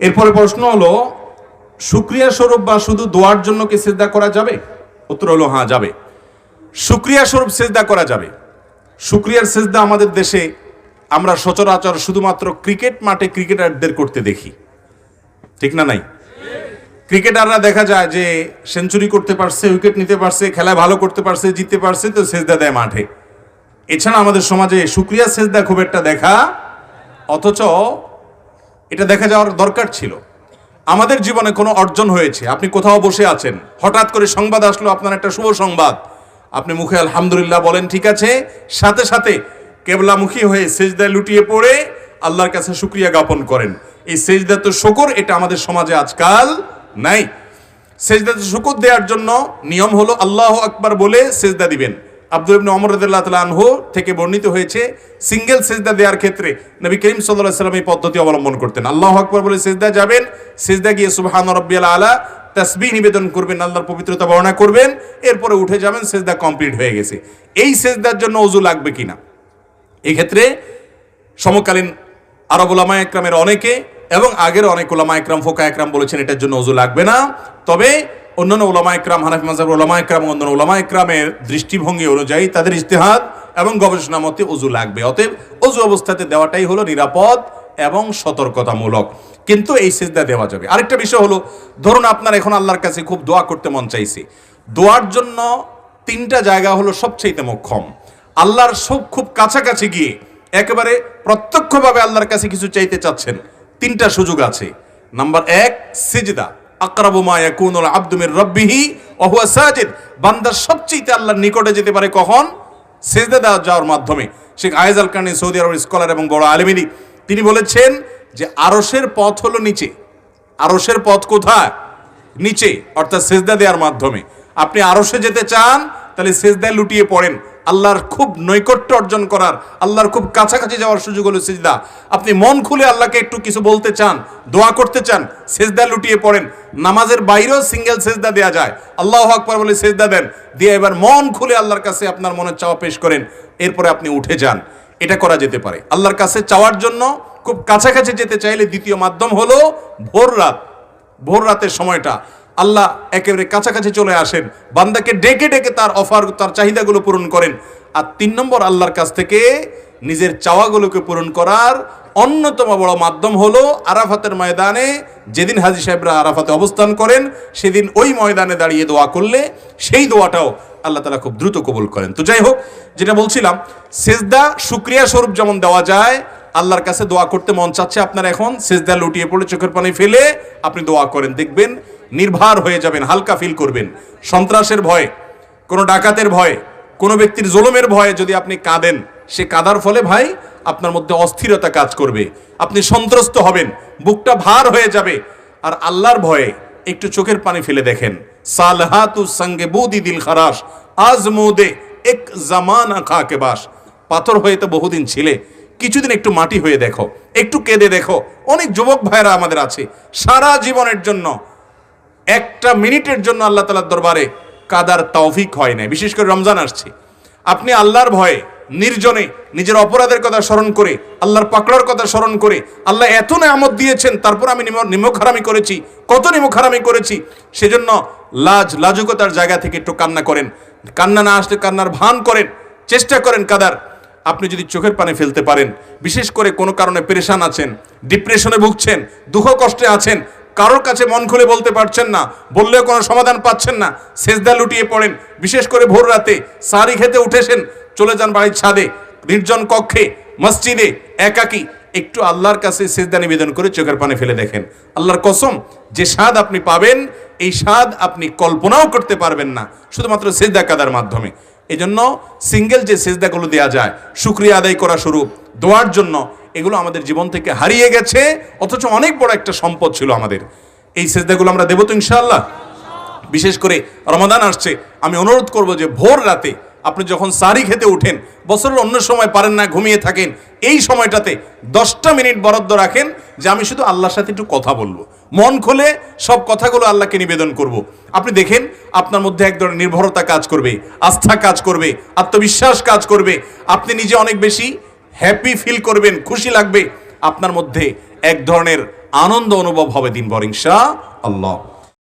এরপরে প্রশ্ন হলো, শুকরিয়া স্বরূপ বা শুধু দোয়ার জন্য কি সিজদা করা যাবে? উত্তর হলো হ্যাঁ, যাবে। শুকরিয়া স্বরূপ সিজদা করা যাবে। শুকরিয়ার সিজদা আমাদের দেশে আমরা সচরাচর শুধুমাত্র ক্রিকেট মাঠে ক্রিকেটারদের করতে দেখি, ঠিক না? নাই, ক্রিকেটাররা দেখা যায় যে সেঞ্চুরি করতে পারছে, উইকেট নিতে পারছে, খেলায় ভালো করতে পারছে, জিততে পারছে, তো সিজদা দেয় মাঠে। এছাড়া আমাদের সমাজে শুকরিয়া সিজদা খুব একটা দেখা, অথচ এটা দেখা যাওয়ার দরকার ছিল। আমাদের জীবনে কোনো অর্জন হয়েছে, আপনি কোথাও বসে আছেন, হঠাৎ করে সংবাদ আসলো আপনার একটা শুভ সংবাদ, আপনি মুখে আলহামদুলিল্লাহ বলেন, ঠিক আছে, সাথে সাথে কেবলামুখী হয়ে সিজদায় লুটিয়ে পড়ে আল্লাহর কাছে শুকরিয়া জ্ঞাপন করেন। এই সিজদাতুশ শুকর এটা আমাদের সমাজে আজকাল নাই। সিজদাতুশ শুকর দেওয়ার জন্য নিয়ম হলো আল্লাহু আকবার বলে সিজদা দিবেন। আব্দুল ইবনে ওমর রাদিয়াল্লাহু তাআলা আনহু থেকে বর্ণিত হয়েছে, সিঙ্গেল সিজদা দেওয়ার ক্ষেত্রে নবী করিম সাল্লাল্লাহু আলাইহি ওয়াসাল্লাম এই পদ্ধতি অবলম্বন করতেন। আল্লাহু আকবার বলে সিজদা যাবেন, সিজদা গিয়ে সুবহান রাব্বিয়াল আলা তাসবিহ নিবেদন করবেন, আল্লাহর পবিত্রতা বর্ণনা করবেন, এরপরে উঠে যাবেন, সিজদা কমপ্লিট হয়ে গেছে। এই সিজদার জন্য ওযু লাগবে কিনা, এই ক্ষেত্রে সমকালীন আরব উলামা একরামের অনেকে এবং আগের অনেক উলামা একরাম, ফোকা একরাম বলেছেন এটার জন্য ওযু লাগবে না। তবে অন্যান্য উলামা একরাম, হানাফি মাযহাবের উলামা একরাম, অন্যান্য উলামা একরামের দৃষ্টিভঙ্গি অনুযায়ী তাদের ইজতিহাদ এবং গবেষণা মতে ওযু লাগবে। অতএব ওযু অবস্থাতে দেওয়াটাই হলো নিরাপদ এবং সতর্কতামূলক, কিন্তু এই সিজদা দেওয়া যাবে। আরেকটা বিষয় হলো, ধরুন আপনার এখন আল্লাহর কাছে খুব দোয়া করতে মন চাইছে। দোয়ার জন্য তিনটা জায়গা হলো সবচেয়ে মোক্ষম। আল্লাহর সব খুব কাছাকাছি গিয়ে একেবারে প্রত্যক্ষভাবে আল্লাহর কাছে কিছু চাইতে চাচ্ছেন, তিনটা সুযোগ আছে। নাম্বার 1, সিজদা। আকরাবু মা ইয়াকুনুল আবদু মির রাব্বিহি ওয়া হুয়া সাজিদ। বান্দা সবচেয়ে আল্লাহর নিকটে যেতে পারে কখন? সিজদা যাওয়ার মাধ্যমে। শেখ আয়েজ আল কারনি, সৌদি আরবের স্কলার এবং বড় আলেমিনী, তিনি বলেছেন যে আরশের পথ হলো নিচে। আরশের পথ কোথায়? নিচে, অর্থাৎ সিজদা দেওয়ার মাধ্যমে। আপনি আরশে যেতে চান, তাহলে সিজদায় লুটিয়ে পড়েন। আল্লাহর খুব নৈকট্য অর্জন করার, আল্লাহর খুব কাছাকাছি যাওয়ার সুযোগ হলো সিজদা। আপনি মন খুলে আল্লাহকে একটু কিছু বলতে চান, দোয়া করতে চান, সিজদায় লুটিয়ে পড়েন। নামাজের বাইরেও সিঙ্গেল সিজদা দেয়া যায়। আল্লাহু আকবার বলে সিজদা দেন, দিয়ে এবার মন খুলে আল্লাহর কাছে আপনার মনের চাওয়া পেশ করেন, এরপরে আপনি উঠে যান। এটা করা যেতে পারে। আল্লাহর কাছে চাওয়ার জন্য খুব কাছাকাছি যেতে চাইলে দ্বিতীয় মাধ্যম হলো ভোর রাত। ভোর রাতের সময়টা আল্লাহ একেবারে কাছাকাছি চলে আসেন, বান্দাকে ডেকে ডেকে তার অফার, তার চাহিদাগুলো পূরণ করেন। আর 3 নম্বর, আল্লাহর কাছ থেকে নিজের চাওয়াগুলোকে পূরণ করার অন্যতম বড় মাধ্যম হলো আরাফাতের ময়দানে, যেদিন হাজী সাহেবরা আরাফাতে অবস্থান করেন, সেদিন ওই ময়দানে দাঁড়িয়ে দোয়া করলে সেই দোয়াটাও আল্লাহ তাআলা খুব দ্রুত কবুল করেন। তো যাই হোক, যেটা বলছিলাম, সিজদা শুকরিয়া স্বরূপ যেমন দেওয়া যায়, আল্লাহর কাছে দোয়া করতে মন চাচ্ছে আপনার এখন, সিজদা লুটিয়ে পড়ে চোখের পানি ফেলে আপনি দোয়া করেন, দেখবেন নির্ভার হয়ে যাবেন, হালকা ফিল করবেন। সন্ত্রাসের ভয়ে, কোনো ডাকাতের ভয়ে, কোনো ব্যক্তির জুলুমের ভয়ে যদি আপনি কাঁদেন, সে কাঁদার ফলে ভাই আপনার মধ্যে অস্থিরতা কাজ করবে, আপনি সন্ত্রস্ত হবেন, বুকটা ভার হয়ে যাবে। আর আল্লাহর ভয়ে একটু চোখের পানি ফেলে দেখেন, সালহাতু সঙ্গে বুদি দিল খারাস আজমুদে এক জামানা খাকে বাস। পাথর হয়ে তো বহুদিন ছিলে, কিছুদিন একটু মাটি হয়ে দেখো, একটু কেঁদে দেখো। অনেক যুবক ভাইরা আমাদের আছে, সারা জীবনের জন্য একটা মিনিটের জন্য আল্লাহ তাআলার দরবারে কাদার তৌফিক হয় না। বিশেষ করে রমজান আসছে, আপনি আল্লাহর ভয়ে নির্জনে নিজের অপরাধের কথা স্মরণ করে, আল্লাহর পাকড়ার কথা স্মরণ করে, আল্লাহ এত নেয়ামত দিয়েছেন, তারপর আমি নিমক হারামি করেছি, কত নিমক হারামি করেছি, সেজন্য লাজুকতার জায়গা থেকে একটু কান্না করেন। কান্না না আসলে কান্নার ভান করেন, চেষ্টা করেন কাদার। আপনি যদি চোখের পানি ফেলতে পারেন, বিশেষ করে কোনো কারণে পেরেশান আছেন, ডিপ্রেশনে ভুগছেন, দুঃখ কষ্টে আছেন, কারোর কাছে মন খুলে বলতে পারছেন না, বললেও কোনো সমাধান পাচ্ছেন না, সিজদা লুটিয়ে পড়েন। বিশেষ করে ভোর রাতে সারি খেতে উঠেছেন, চলে যান বাড়ির ছাদে, নির্জন কক্ষে, মসজিদে, একাকী, একটু আল্লাহর কাছে সিজদা নিবেদন করে চোখের পানি ফেলে দেখেন। আল্লাহর কসম, যে স্বাদ আপনি পাবেন, এই স্বাদ আপনি কল্পনাও করতে পারবেন না, শুধুমাত্র সিজদা কাদার মাধ্যমে। এই জন্য সিঙ্গেল যে সিজদাগুলো দেওয়া যায় শুকরিয়া আদায় করা স্বরূপ দোয়ার জন্য, এগুলো আমাদের জীবন থেকে হারিয়ে গেছে, অথচ অনেক বড় একটা সম্পদ ছিল আমাদের। এই সিজদাগুলো আমরা দেব তো ইনশাআল্লাহ। বিশেষ করে রমাদান আসছে, আমি অনুরোধ করব যে ভোর রাতে আপনি যখন সারি খেতে উঠেন, বছরের অন্য সময় পারেন না, ঘুমিয়ে থাকেন, এই সময়টাতে 10টা মিনিট বরাদ্দ রাখেন যে আমি শুধু আল্লাহর সাথে একটু কথা বলবো, মন খুলে সব কথাগুলো আল্লাহকে নিবেদন করব। আপনি দেখেন আপনার মধ্যে এক ধরনের নির্ভরতা কাজ করবে, আস্থা কাজ করবে, আত্মবিশ্বাস কাজ করবে, আপনি নিজে অনেক বেশি হ্যাপি ফিল করবেন, খুশি লাগবে, আপনার মধ্যে এক ধরনের আনন্দ অনুভব হবে দিনভর ইনশাআল্লাহ।